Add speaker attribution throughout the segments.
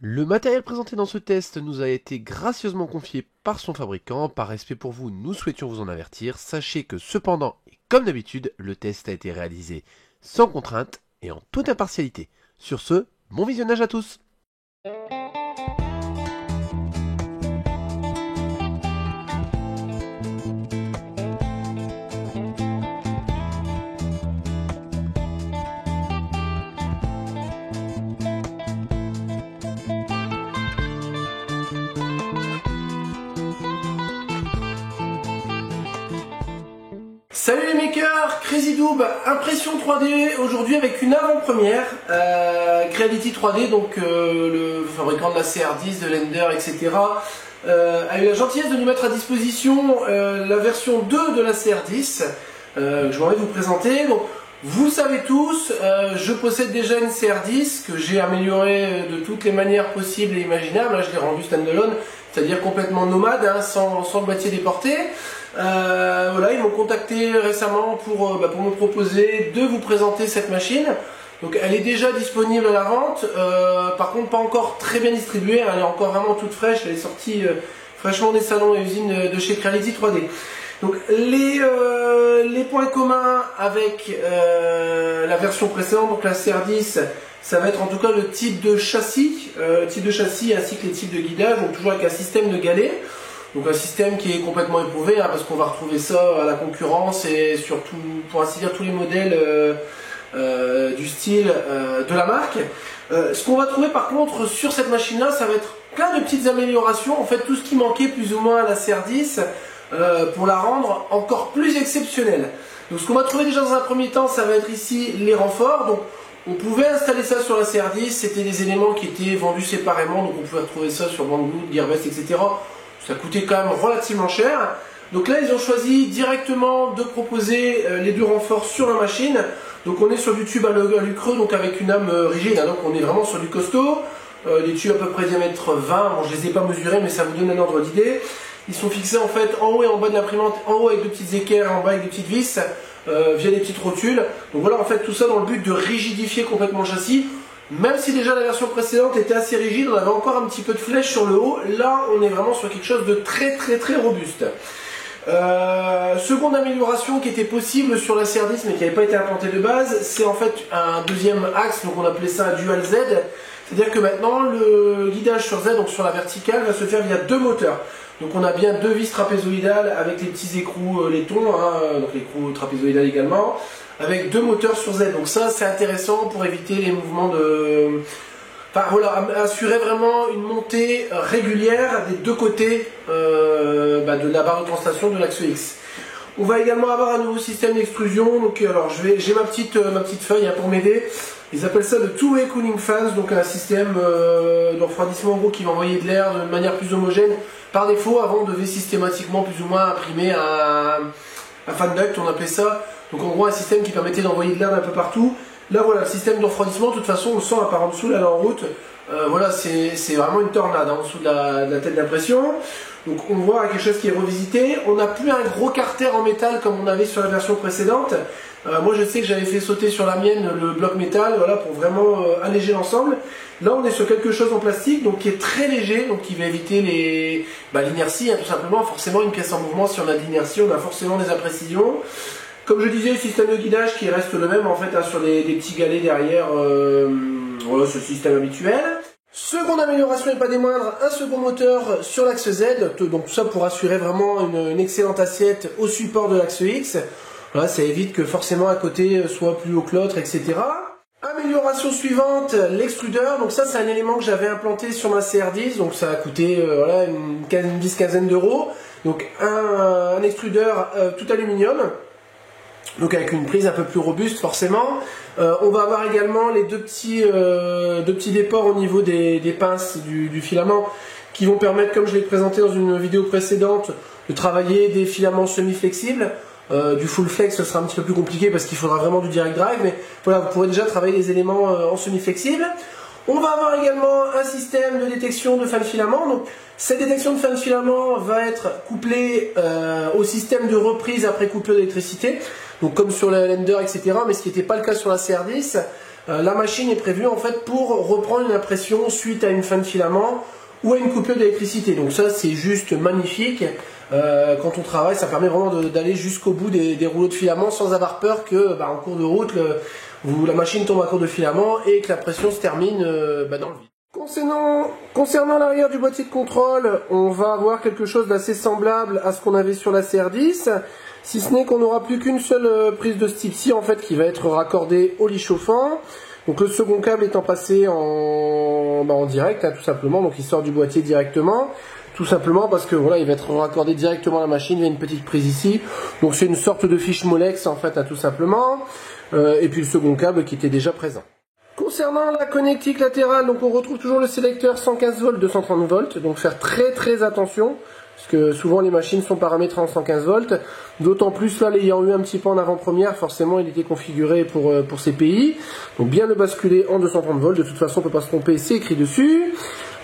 Speaker 1: Le matériel présenté dans ce test nous a été gracieusement confié par son fabricant. Par respect pour vous, nous souhaitions vous en avertir. Sachez que cependant, et comme d'habitude, le test a été réalisé sans contrainte et en toute impartialité. Sur ce, bon visionnage à tous.
Speaker 2: Salut les makers, CrazyDoob, impression 3D, aujourd'hui avec une avant-première, Creality 3D, donc le fabricant de la CR10, de l'Ender, etc. A eu la gentillesse de nous mettre à disposition la version 2 de la CR10, que je vais vous présenter. Donc, vous le savez tous, je possède déjà une CR10 que j'ai améliorée de toutes les manières possibles et imaginables. Là, je l'ai rendue standalone, c'est-à-dire complètement nomade, hein, sans le boîtier déporté. Voilà, ils m'ont contacté récemment pour me proposer de vous présenter cette machine. Donc elle est déjà disponible à la vente, par contre pas encore très bien distribuée, elle est encore vraiment toute fraîche, elle est sortie fraîchement des salons et usines de chez Creality 3D. Donc les points communs avec la version précédente, donc la CR10, ça va être en tout cas le type de châssis ainsi que les types de guidage, donc toujours avec un système de galets. Donc un système qui est complètement éprouvé, hein, parce qu'on va retrouver ça à la concurrence et surtout, pour ainsi dire, tous les modèles du style de la marque. Ce qu'on va trouver par contre sur cette machine-là, ça va être plein de petites améliorations, en fait tout ce qui manquait plus ou moins à la CR10 pour la rendre encore plus exceptionnelle. Donc ce qu'on va trouver déjà dans un premier temps, ça va être ici les renforts. Donc on pouvait installer ça sur la CR10, c'était des éléments qui étaient vendus séparément, donc on pouvait retrouver ça sur Banggood, Gearbest, etc. Ça coûtait quand même relativement cher. Donc là, ils ont choisi directement de proposer les deux renforts sur la machine. Donc on est sur du tube à alu creux, donc avec une âme rigide. Hein, donc on est vraiment sur du costaud. Les tubes à peu près diamètre 20. Bon, je les ai pas mesurés, mais ça vous donne un ordre d'idée. Ils sont fixés en fait en haut et en bas de l'imprimante. En haut avec de petites équerres, en bas avec des petites vis, via des petites rotules. Donc voilà, en fait, tout ça dans le but de rigidifier complètement le châssis. Même si déjà la version précédente était assez rigide, on avait encore un petit peu de flèche sur le haut. Là, on est vraiment sur quelque chose de très robuste. Seconde amélioration qui était possible sur la CR10 mais qui n'avait pas été implantée de base, c'est en fait un deuxième axe, donc on appelait ça un dual Z. C'est-à-dire que maintenant le guidage sur Z, donc sur la verticale, va se faire via deux moteurs. Donc on a bien deux vis trapézoïdales avec les petits écrous laitons, hein, donc l'écrou trapézoïdal également, avec deux moteurs sur Z. Donc ça c'est intéressant pour éviter les mouvements de... Enfin voilà, assurer vraiment une montée régulière des deux côtés de la barre de translation de l'axe X. On va également avoir un nouveau système d'extrusion. Donc alors j'ai ma petite feuille hein, pour m'aider. Ils appellent ça le two-way cooling fans, donc un système de refroidissement en gros qui va envoyer de l'air de manière plus homogène. Par défaut, avant on devait systématiquement plus ou moins imprimer un fan duct, on appelait ça. Donc en gros un système qui permettait d'envoyer de l'air un peu partout. Là voilà, le système de refroidissement, de toute façon on le sent à part en dessous, là en route. Voilà, c'est vraiment une tornade en dessous de la tête d'impression. Donc on voit quelque chose qui est revisité. On n'a plus un gros carter en métal comme on avait sur la version précédente. Moi je sais que j'avais fait sauter sur la mienne le bloc métal, voilà, pour vraiment alléger l'ensemble. Là on est sur quelque chose en plastique, donc qui est très léger, donc qui va éviter l'inertie, hein, tout simplement. Forcément une pièce en mouvement, si on a de l'inertie, on a forcément des imprécisions. Comme je disais, le système de guidage qui reste le même en fait hein, sur des petits galets derrière, voilà, ce système habituel. Seconde amélioration et pas des moindres, un second moteur sur l'axe Z, donc tout ça pour assurer vraiment une excellente assiette au support de l'axe X. Voilà, ça évite que forcément à côté soit plus haut que l'autre, etc. Amélioration suivante, l'extrudeur. Donc ça c'est un élément que j'avais implanté sur ma CR10, donc ça a coûté voilà, une quinzaine d'euros. Donc un extrudeur tout aluminium. Donc avec une prise un peu plus robuste forcément. On va avoir également les deux petits déports au niveau des pinces du filament qui vont permettre, comme je l'ai présenté dans une vidéo précédente, de travailler des filaments semi-flexibles. Du full flex ce sera un petit peu plus compliqué parce qu'il faudra vraiment du direct drive, mais voilà, vous pourrez déjà travailler les éléments en semi-flexible. On va avoir également un système de détection de fin de filament. Donc, cette détection de fin de filament va être couplée au système de reprise après coupure d'électricité. Donc comme sur la Lender, etc. Mais ce qui n'était pas le cas sur la CR10. la machine est prévue en fait pour reprendre une impression suite à une fin de filament ou à une coupure d'électricité. Donc ça c'est juste magnifique. Quand on travaille, ça permet vraiment d'aller jusqu'au bout des rouleaux de filament sans avoir peur que en cours de route la machine tombe à court de filament et que la pression se termine dans le vide. Concernant l'arrière du boîtier de contrôle, on va avoir quelque chose d'assez semblable à ce qu'on avait sur la CR10, si ce n'est qu'on n'aura plus qu'une seule prise de ce type-ci en fait qui va être raccordée au lit chauffant. Donc le second câble étant passé en direct, tout simplement, donc il sort du boîtier directement. Tout simplement parce que voilà, il va être raccordé directement à la machine, il y a une petite prise ici. Donc c'est une sorte de fiche Molex en fait, tout simplement. Et puis le second câble qui était déjà présent. Concernant la connectique latérale, donc on retrouve toujours le sélecteur 115 volts, 230 volts. Donc faire très attention, parce que souvent les machines sont paramétrées en 115 volts. D'autant plus là, l'ayant eu un petit peu en avant-première, forcément il était configuré pour ces pays. Donc bien le basculer en 230 volts, de toute façon on ne peut pas se tromper, c'est écrit dessus.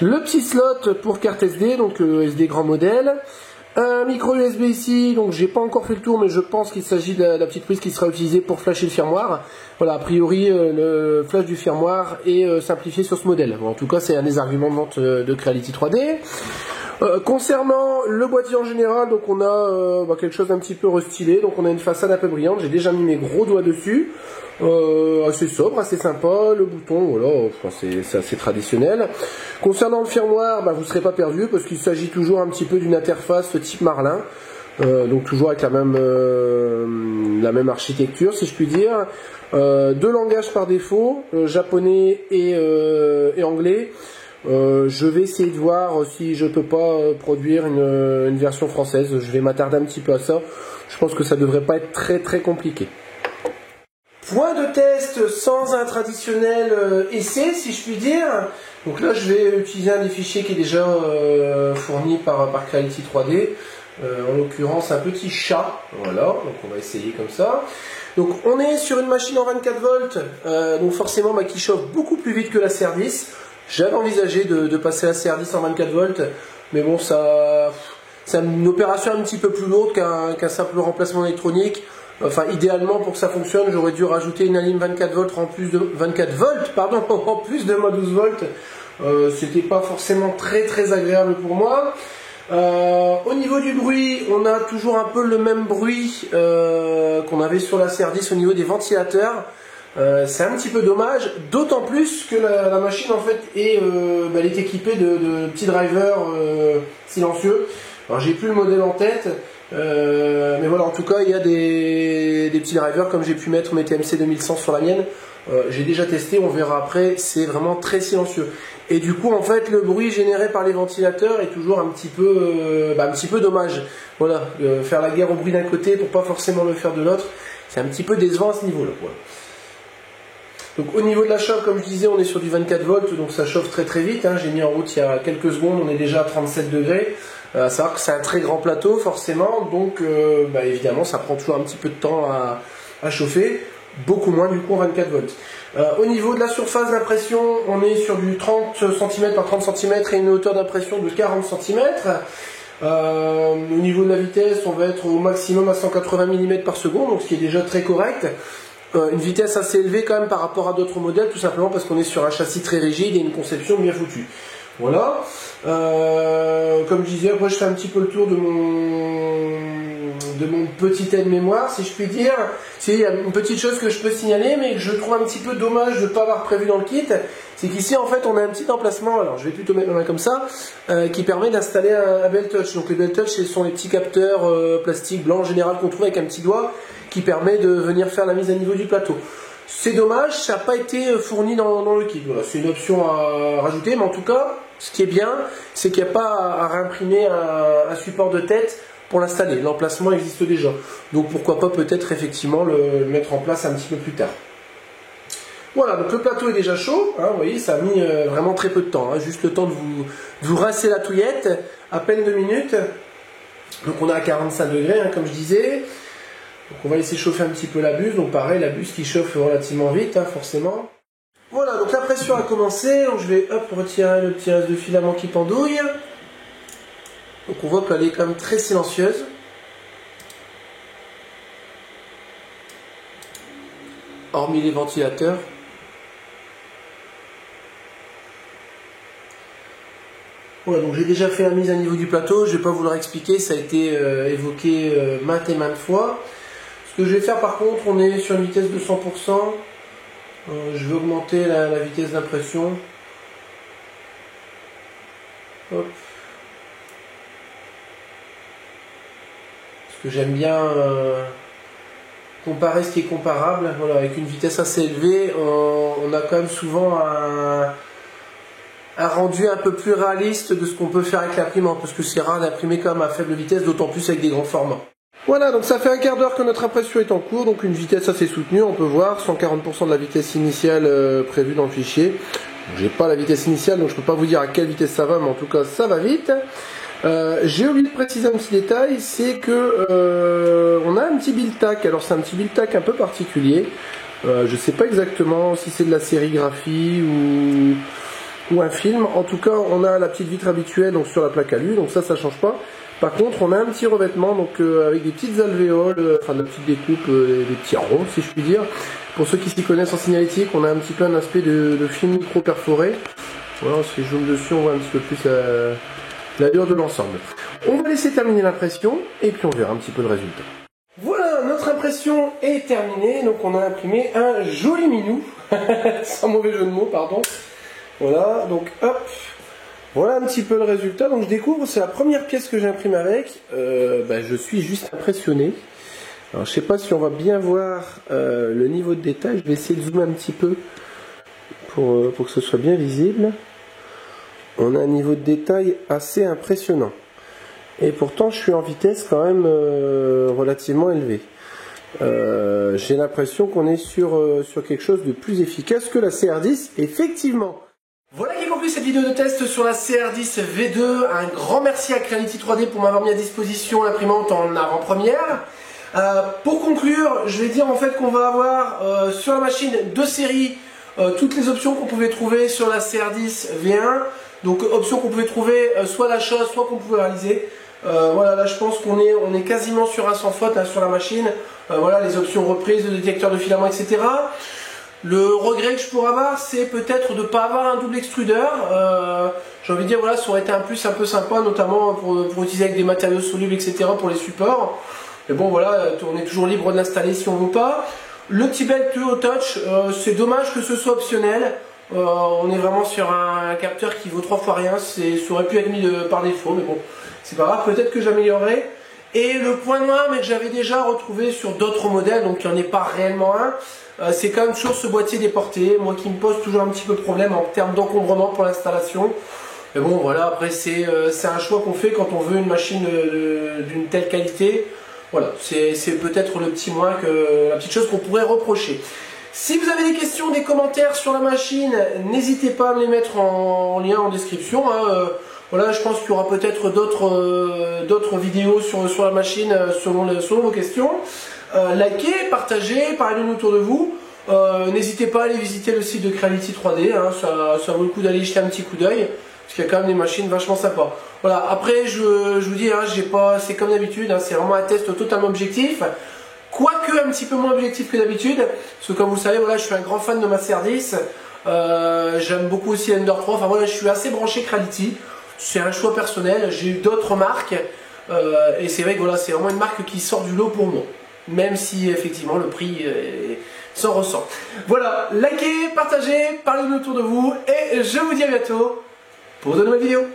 Speaker 2: Le petit slot pour carte SD, donc SD grand modèle. Un micro USB ici, donc j'ai pas encore fait le tour, mais je pense qu'il s'agit de la petite prise qui sera utilisée pour flasher le firmware. Voilà, a priori le flash du firmware est simplifié sur ce modèle. Bon, en tout cas, c'est un des arguments de vente de Creality 3D. Concernant le boîtier en général, donc on a quelque chose d'un petit peu restylé, donc on a une façade un peu brillante, j'ai déjà mis mes gros doigts dessus. Assez sobre, assez sympa, le bouton, voilà, c'est assez traditionnel. Concernant le firmware, vous ne serez pas perdu parce qu'il s'agit toujours un petit peu d'une interface type Marlin, donc toujours avec la même architecture si je puis dire. Deux langages par défaut, japonais et anglais. Je vais essayer de voir si je peux pas produire une version française, je vais m'attarder un petit peu à ça, je pense que ça devrait pas être très compliqué. Point de test sans un traditionnel essai, si je puis dire. Donc là, je vais utiliser un des fichiers qui est déjà fourni par Creality 3D. En l'occurrence, un petit chat. Voilà, donc on va essayer comme ça. Donc on est sur une machine en 24 volts, donc forcément qui chauffe beaucoup plus vite que la CR10. J'avais envisagé de passer la CR10 en 24 volts, mais bon, c'est une opération un petit peu plus lourde qu'un simple remplacement électronique. Enfin, idéalement, pour que ça fonctionne, j'aurais dû rajouter une alim 24 volts en plus de 24 volts, pardon, en plus de ma 12 volts. C'était pas forcément très agréable pour moi. Au niveau du bruit, on a toujours un peu le même bruit qu'on avait sur la CR10 au niveau des ventilateurs. C'est un petit peu dommage, d'autant plus que la machine en fait elle est équipée de petits drivers silencieux. Alors j'ai plus le modèle en tête. Mais voilà, en tout cas, il y a des petits drivers comme j'ai pu mettre mes TMC 2100 sur la mienne. J'ai déjà testé, on verra après, c'est vraiment très silencieux. Et du coup, en fait, le bruit généré par les ventilateurs est toujours un petit peu dommage. Voilà, faire la guerre au bruit d'un côté pour pas forcément le faire de l'autre, c'est un petit peu décevant à ce niveau-là. Voilà. Donc au niveau de la chauffe, comme je disais, on est sur du 24 volts, donc ça chauffe très vite. J'ai mis en route il y a quelques secondes, on est déjà à 37 degrés. À savoir que c'est un très grand plateau forcément, donc évidemment ça prend toujours un petit peu de temps à chauffer, beaucoup moins du coup en 24 volts. Au niveau de la surface d'impression, on est sur du 30 cm par 30 cm et une hauteur d'impression de 40 cm. Au niveau de la vitesse, on va être au maximum à 180 mm par seconde, donc ce qui est déjà très correct. Une vitesse assez élevée quand même par rapport à d'autres modèles, tout simplement parce qu'on est sur un châssis très rigide et une conception bien foutue. Voilà. Comme je disais, après je fais un petit peu le tour de mon petit aide-mémoire, si je puis dire. Il y a une petite chose que je peux signaler, mais que je trouve un petit peu dommage de ne pas avoir prévu dans le kit, c'est qu'ici en fait on a un petit emplacement, alors je vais plutôt mettre ma main comme ça, qui permet d'installer un belt touch. Donc les belt touch, ce sont les petits capteurs plastique blanc en général qu'on trouve avec un petit doigt, qui permet de venir faire la mise à niveau du plateau. C'est dommage, ça n'a pas été fourni dans le kit. Voilà, c'est une option à rajouter, mais en tout cas, ce qui est bien, c'est qu'il n'y a pas à réimprimer un support de tête pour l'installer. L'emplacement existe déjà. Donc pourquoi pas peut-être effectivement le mettre en place un petit peu plus tard. Voilà, donc le plateau est déjà chaud. Vous voyez, ça a mis vraiment très peu de temps. Juste le temps de vous rincer la touillette, à peine 2 minutes. Donc on est à 45 degrés, comme je disais. Donc on va laisser chauffer un petit peu la buse, donc pareil, la buse qui chauffe relativement vite, forcément. Voilà, donc la pression a commencé, donc je vais retirer le petit reste de filament qui pendouille. Donc on voit qu'elle est quand même très silencieuse. Hormis les ventilateurs. Voilà, donc j'ai déjà fait la mise à niveau du plateau, je ne vais pas vous le réexpliquer, ça a été évoqué maintes et maintes fois. Ce que je vais faire par contre, on est sur une vitesse de 100%, je vais augmenter la vitesse d'impression. Hop. Parce que j'aime bien comparer ce qui est comparable. Voilà, avec une vitesse assez élevée, on a quand même souvent un rendu un peu plus réaliste de ce qu'on peut faire avec l'imprimante, parce que c'est rare d'imprimer quand même à faible vitesse, d'autant plus avec des grands formats. Voilà, donc ça fait un quart d'heure que notre impression est en cours, donc une vitesse assez soutenue, on peut voir 140% de la vitesse initiale prévue dans le fichier. J'ai pas la vitesse initiale, donc je peux pas vous dire à quelle vitesse ça va, mais en tout cas ça va vite. J'ai oublié de préciser un petit détail, c'est que on a un petit build tack. Alors c'est un petit build tack un peu particulier. Je sais pas exactement si c'est de la sérigraphie ou un film. En tout cas, on a la petite vitre habituelle donc sur la plaque alu, donc ça change pas. Par contre, on a un petit revêtement donc avec des petites alvéoles, enfin de la petite découpe, des petits ronds si je puis dire. Pour ceux qui s'y connaissent en signalétique, on a un petit peu un aspect de film micro perforé. Voilà, si je zoome dessus, on voit un petit peu plus l'allure de l'ensemble. On va laisser terminer l'impression et puis on verra un petit peu le résultat. Voilà, notre impression est terminée. Donc on a imprimé un joli minou, sans mauvais jeu de mots, pardon. Voilà, donc hop, voilà un petit peu le résultat. Donc je découvre, c'est la première pièce que j'imprime avec. Je suis juste impressionné. Alors je sais pas si on va bien voir le niveau de détail. Je vais essayer de zoomer un petit peu pour que ce soit bien visible. On a un niveau de détail assez impressionnant. Et pourtant je suis en vitesse quand même relativement élevée. J'ai l'impression qu'on est sur quelque chose de plus efficace que la CR10, effectivement. Voilà qui conclut cette vidéo de test sur la CR10 V2. Un grand merci à Creality 3D pour m'avoir mis à disposition l'imprimante en avant-première. Pour conclure, je vais dire en fait qu'on va avoir sur la machine de série toutes les options qu'on pouvait trouver sur la CR10 V1. Donc options qu'on pouvait trouver soit à l'achat, soit qu'on pouvait réaliser. Voilà, là je pense qu'on est quasiment sur un sans faute hein, sur la machine. Voilà, les options reprises, le détecteur de filament, etc. Le regret que je pourrais avoir, c'est peut-être de ne pas avoir un double extrudeur. J'ai envie de dire, voilà, ça aurait été un plus un peu sympa, notamment pour utiliser avec des matériaux solubles, etc. pour les supports. Mais bon, voilà, on est toujours libre de l'installer si on veut pas. Le petit belt au touch, c'est dommage que ce soit optionnel. On est vraiment sur un capteur qui vaut 3 fois rien. Ça aurait pu être mis par défaut, mais bon, c'est pas grave, peut-être que j'améliorerai. Et le point noir, mais que j'avais déjà retrouvé sur d'autres modèles, donc il n'y en est pas réellement un, c'est quand même toujours ce boîtier déporté, moi qui me pose toujours un petit peu de problème en termes d'encombrement pour l'installation. Mais bon, voilà, après c'est un choix qu'on fait quand on veut une machine d'une telle qualité. Voilà, c'est peut-être le petit moins, la petite chose qu'on pourrait reprocher. Si vous avez des questions, des commentaires sur la machine, n'hésitez pas à me les mettre en lien en description. Hein. Voilà, je pense qu'il y aura peut-être d'autres vidéos sur la machine selon vos questions. Likez, partagez, parlez-nous autour de vous. N'hésitez pas à aller visiter le site de Creality 3D, hein, ça vaut le coup d'aller y jeter un petit coup d'œil, parce qu'il y a quand même des machines vachement sympas. Voilà, après je vous dis, hein, c'est comme d'habitude, hein, c'est vraiment un test totalement objectif. Quoique un petit peu moins objectif que d'habitude, parce que comme vous le savez, voilà, je suis un grand fan de ma CR10, j'aime beaucoup aussi l'Ender 3, enfin voilà, je suis assez branché Creality, c'est un choix personnel, j'ai eu d'autres marques, et c'est vrai que voilà, c'est vraiment une marque qui sort du lot pour moi, même si effectivement le prix s'en ressent. Voilà, likez, partagez, parlez-nous autour de vous, et je vous dis à bientôt pour de nouvelles vidéos.